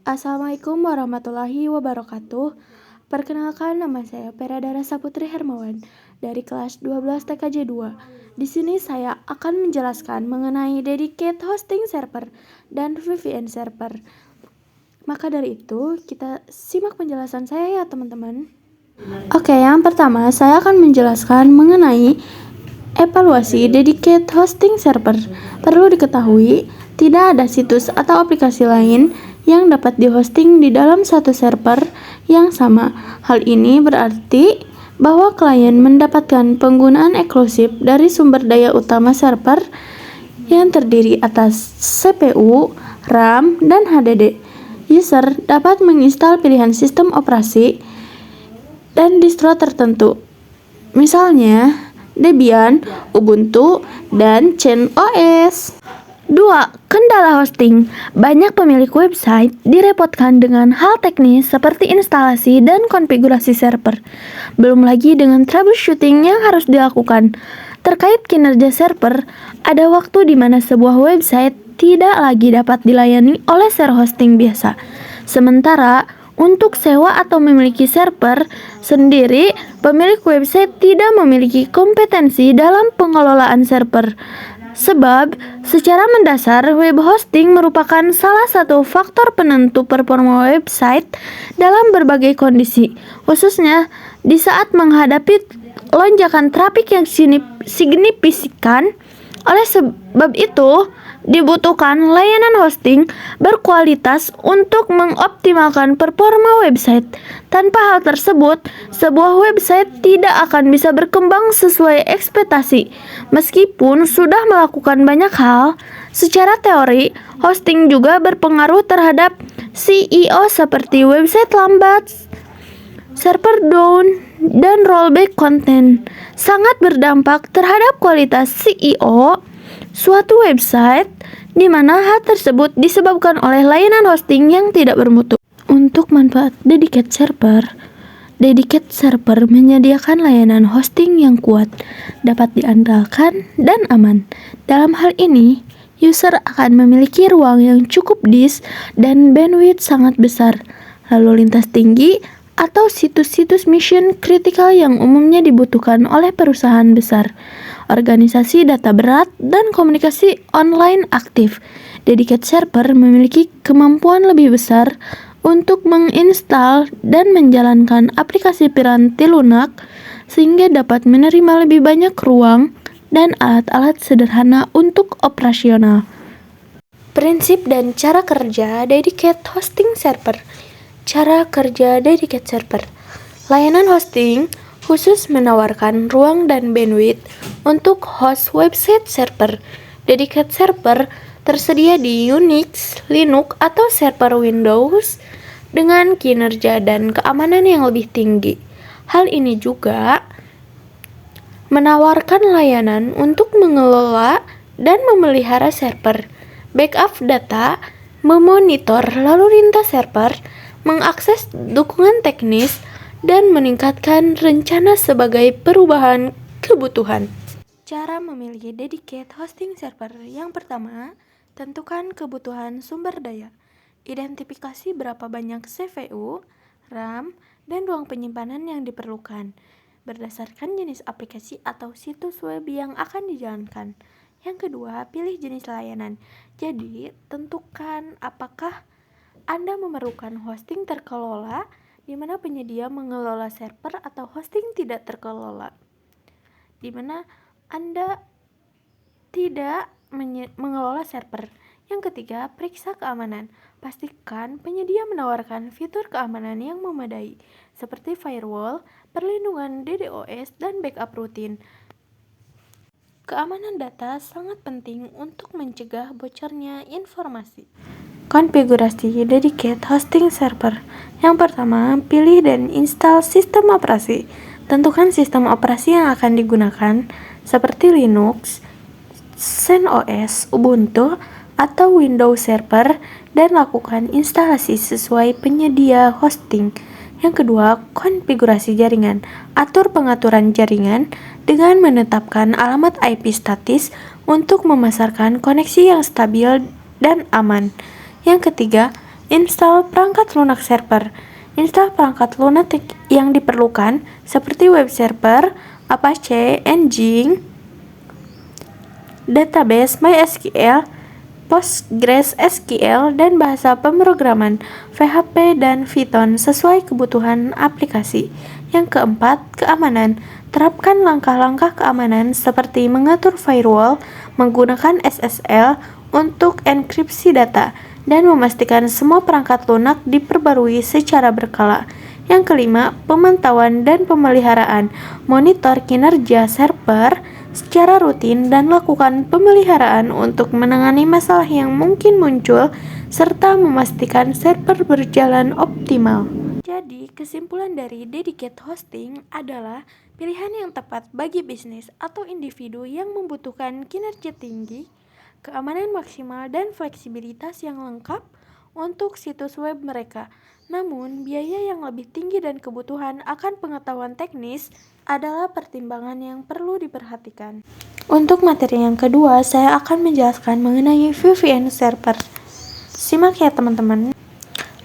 Assalamualaikum warahmatullahi wabarakatuh. Perkenalkan, nama saya Peradara Saputri Hermawan dari kelas 12 TKJ 2. Di sini saya akan menjelaskan mengenai dedicated hosting server dan VPN server. Maka dari itu, kita simak penjelasan saya ya teman-teman. Oke, yang pertama saya akan menjelaskan mengenai evaluasi dedicated hosting server. Perlu diketahui, tidak ada situs atau aplikasi lain yang dapat dihosting di dalam satu server yang sama. Hal ini berarti bahwa klien mendapatkan penggunaan eksklusif dari sumber daya utama server yang terdiri atas CPU, RAM, dan HDD. User dapat menginstal pilihan sistem operasi dan distro tertentu, misalnya Debian, Ubuntu, dan CentOS. 2. Kendala hosting. Banyak pemilik website direpotkan dengan hal teknis seperti instalasi dan konfigurasi server. Belum lagi dengan troubleshooting yang harus dilakukan. Terkait kinerja server, ada waktu di mana sebuah website tidak lagi dapat dilayani oleh share hosting biasa. Sementara untuk sewa atau memiliki server sendiri, pemilik website tidak memiliki kompetensi dalam pengelolaan server. Sebab, secara mendasar, web hosting merupakan salah satu faktor penentu performa website dalam berbagai kondisi, khususnya di saat menghadapi lonjakan traffic yang signifikan. Oleh sebab itu, dibutuhkan layanan hosting berkualitas untuk mengoptimalkan performa website. Tanpa hal tersebut, sebuah website tidak akan bisa berkembang sesuai ekspektasi. Meskipun sudah melakukan banyak hal, secara teori, hosting juga berpengaruh terhadap SEO seperti website lambat, server down, dan rollback konten. Sangat berdampak terhadap kualitas SEO suatu website, di mana hal tersebut disebabkan oleh layanan hosting yang tidak bermutu. Untuk manfaat dedicated server menyediakan layanan hosting yang kuat, dapat diandalkan, dan aman. Dalam hal ini, user akan memiliki ruang yang cukup disk dan bandwidth sangat besar, lalu lintas tinggi, atau situs-situs mission kritikal yang umumnya dibutuhkan oleh perusahaan besar, organisasi data berat, dan komunikasi online aktif. Dedicated server memiliki kemampuan lebih besar untuk menginstal dan menjalankan aplikasi piranti lunak, sehingga dapat menerima lebih banyak ruang dan alat-alat sederhana untuk operasional. Prinsip dan cara kerja dedicated hosting server. Cara kerja dedicated server. Layanan hosting khusus menawarkan ruang dan bandwidth untuk host website server. Dedicated server tersedia di Unix, Linux, atau server Windows dengan kinerja dan keamanan yang lebih tinggi. Hal ini juga menawarkan layanan untuk mengelola dan memelihara server, backup data, memonitor lalu lintas server, mengakses dukungan teknis, dan meningkatkan rencana sebagai perubahan kebutuhan. Cara memilih dedicated hosting server. Yang pertama, tentukan kebutuhan sumber daya. Identifikasi berapa banyak CPU, RAM, dan ruang penyimpanan yang diperlukan berdasarkan jenis aplikasi atau situs web yang akan dijalankan. Yang kedua, pilih jenis layanan. Jadi, tentukan apakah Anda memerlukan hosting terkelola, di mana penyedia mengelola server, atau hosting tidak terkelola, di mana Anda tidak mengelola server. Yang ketiga, periksa keamanan. Pastikan penyedia menawarkan fitur keamanan yang memadai, seperti firewall, perlindungan DDoS, dan backup rutin. Keamanan data sangat penting untuk mencegah bocornya informasi. Konfigurasi dedicated hosting server. Yang pertama, pilih dan install sistem operasi. Tentukan sistem operasi yang akan digunakan, seperti Linux, CentOS, Ubuntu, atau Windows Server, dan lakukan instalasi sesuai penyedia hosting. Yang kedua, konfigurasi jaringan. Atur pengaturan jaringan dengan menetapkan alamat IP statis untuk memasarkan koneksi yang stabil dan aman. Yang ketiga, Install perangkat lunak server. Install perangkat lunak yang diperlukan seperti web server, Apache, Nginx, database MySQL, PostgreSQL, dan bahasa pemrograman PHP dan Python sesuai kebutuhan aplikasi. Yang keempat, keamanan. Terapkan langkah-langkah keamanan seperti mengatur firewall, menggunakan SSL untuk enkripsi data, dan memastikan semua perangkat lunak diperbarui secara berkala. Yang kelima, pemantauan dan pemeliharaan. Monitor kinerja server secara rutin dan lakukan pemeliharaan untuk menangani masalah yang mungkin muncul serta memastikan server berjalan optimal. Jadi, kesimpulan dari dedicated hosting adalah pilihan yang tepat bagi bisnis atau individu yang membutuhkan kinerja tinggi, keamanan maksimal, dan fleksibilitas yang lengkap untuk situs web mereka. Namun, biaya yang lebih tinggi dan kebutuhan akan pengetahuan teknis adalah pertimbangan yang perlu diperhatikan. Untuk materi yang kedua, saya akan menjelaskan mengenai VPN server. Simak ya teman-teman.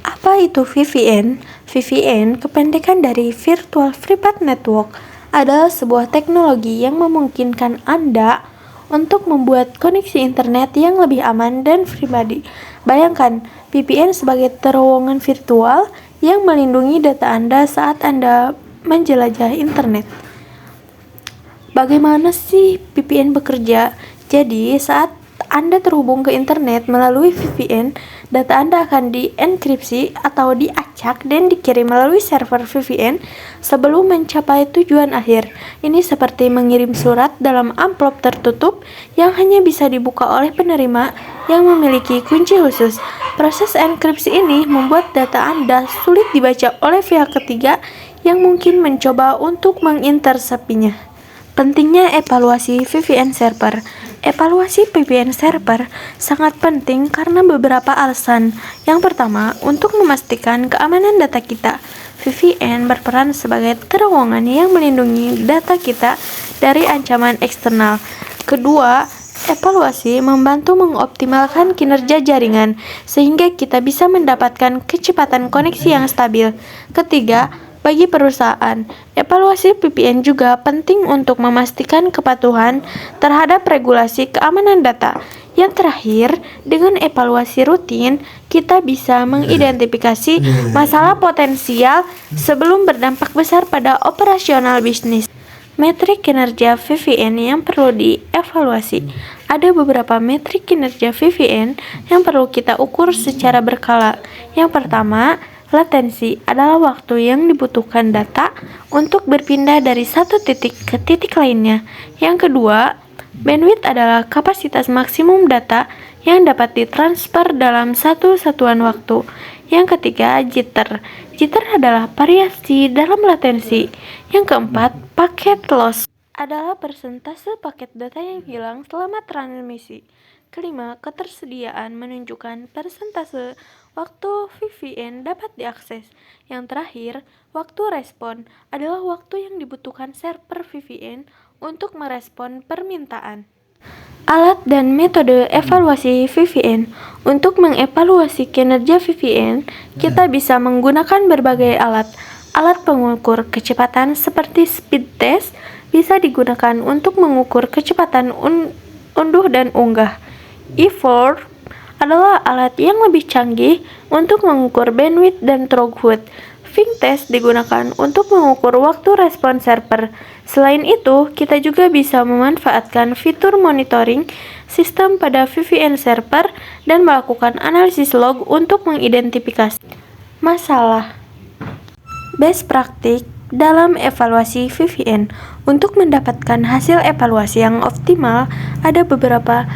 Apa itu VPN? VPN, kependekan dari Virtual Private Network, adalah sebuah teknologi yang memungkinkan Anda untuk membuat koneksi internet yang lebih aman dan pribadi. Bayangkan, VPN sebagai terowongan virtual yang melindungi data Anda saat Anda menjelajah internet. Bagaimana sih VPN bekerja? Jadi, saat Anda terhubung ke internet melalui VPN, data Anda akan dienkripsi atau diacak dan dikirim melalui server VPN sebelum mencapai tujuan akhir. Ini seperti mengirim surat dalam amplop tertutup yang hanya bisa dibuka oleh penerima yang memiliki kunci khusus. Proses enkripsi ini membuat data Anda sulit dibaca oleh pihak ketiga yang mungkin mencoba untuk mengintersepsinya. Pentingnya evaluasi VPN server. Evaluasi VPN server sangat penting karena beberapa alasan. Yang pertama, untuk memastikan keamanan data kita. VPN berperan sebagai terowongan yang melindungi data kita dari ancaman eksternal. Kedua, evaluasi membantu mengoptimalkan kinerja jaringan sehingga kita bisa mendapatkan kecepatan koneksi yang stabil. Ketiga, bagi perusahaan, evaluasi VPN juga penting untuk memastikan kepatuhan terhadap regulasi keamanan data. Yang terakhir, dengan evaluasi rutin, kita bisa mengidentifikasi masalah potensial sebelum berdampak besar pada operasional bisnis. Metrik kinerja VPN yang perlu dievaluasi. Ada beberapa metrik kinerja VPN yang perlu kita ukur secara berkala. Yang pertama, latensi adalah waktu yang dibutuhkan data untuk berpindah dari satu titik ke titik lainnya. Yang kedua, bandwidth adalah kapasitas maksimum data yang dapat ditransfer dalam satu satuan waktu. Yang ketiga, jitter. Jitter adalah variasi dalam latensi. Yang keempat, paket loss adalah persentase paket data yang hilang selama transmisi. Kelima, ketersediaan menunjukkan persentase waktu VPN dapat diakses. Yang terakhir, waktu respon adalah waktu yang dibutuhkan server VPN untuk merespon permintaan. Alat dan metode evaluasi VPN. Untuk mengevaluasi kinerja VPN, kita bisa menggunakan berbagai alat. Alat pengukur kecepatan seperti speed test bisa digunakan untuk mengukur kecepatan unduh dan unggah. E4 adalah alat yang lebih canggih untuk mengukur bandwidth dan throughput. Ping test digunakan untuk mengukur waktu respon server. Selain itu, kita juga bisa memanfaatkan fitur monitoring sistem pada VPN server dan melakukan analisis log untuk mengidentifikasi masalah. Best practice dalam evaluasi VPN. Untuk mendapatkan hasil evaluasi yang optimal, ada beberapa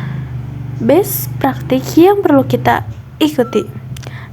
best practice yang perlu kita ikuti.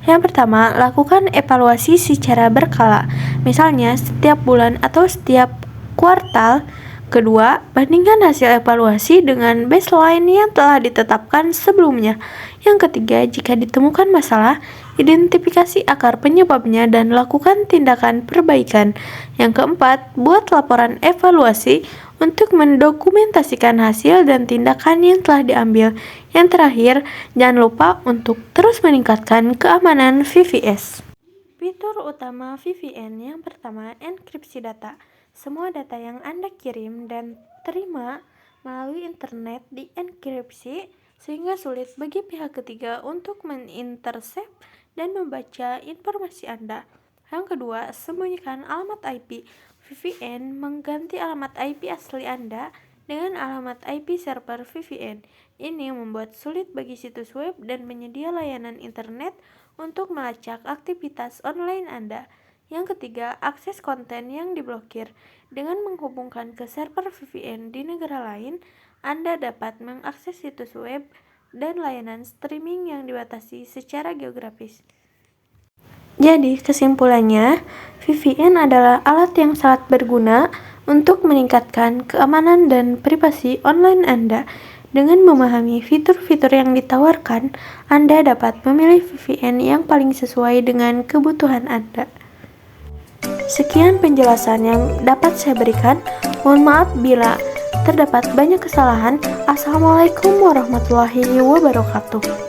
Yang pertama, lakukan evaluasi secara berkala, misalnya setiap bulan atau setiap kuartal. Kedua, bandingkan hasil evaluasi dengan baseline yang telah ditetapkan sebelumnya. Yang ketiga, jika ditemukan masalah, identifikasi akar penyebabnya dan lakukan tindakan perbaikan. Yang keempat, buat laporan evaluasi untuk mendokumentasikan hasil dan tindakan yang telah diambil. Yang terakhir, jangan lupa untuk terus meningkatkan keamanan VPS. Fitur utama VPN yang pertama, enkripsi data. Semua data yang Anda kirim dan terima melalui internet dienkripsi sehingga sulit bagi pihak ketiga untuk menintersep dan membaca informasi Anda. Yang kedua, sembunyikan alamat IP. VPN mengganti alamat IP asli Anda dengan alamat IP server VPN. Ini membuat sulit bagi situs web dan penyedia layanan internet untuk melacak aktivitas online Anda. Yang ketiga, akses konten yang diblokir. Dengan menghubungkan ke server VPN di negara lain, Anda dapat mengakses situs web dan layanan streaming yang dibatasi secara geografis. Jadi, kesimpulannya, VPN adalah alat yang sangat berguna untuk meningkatkan keamanan dan privasi online Anda. Dengan memahami fitur-fitur yang ditawarkan, Anda dapat memilih VPN yang paling sesuai dengan kebutuhan Anda. Sekian penjelasan yang dapat saya berikan. Mohon maaf bila terdapat banyak kesalahan. Assalamualaikum warahmatullahi wabarakatuh.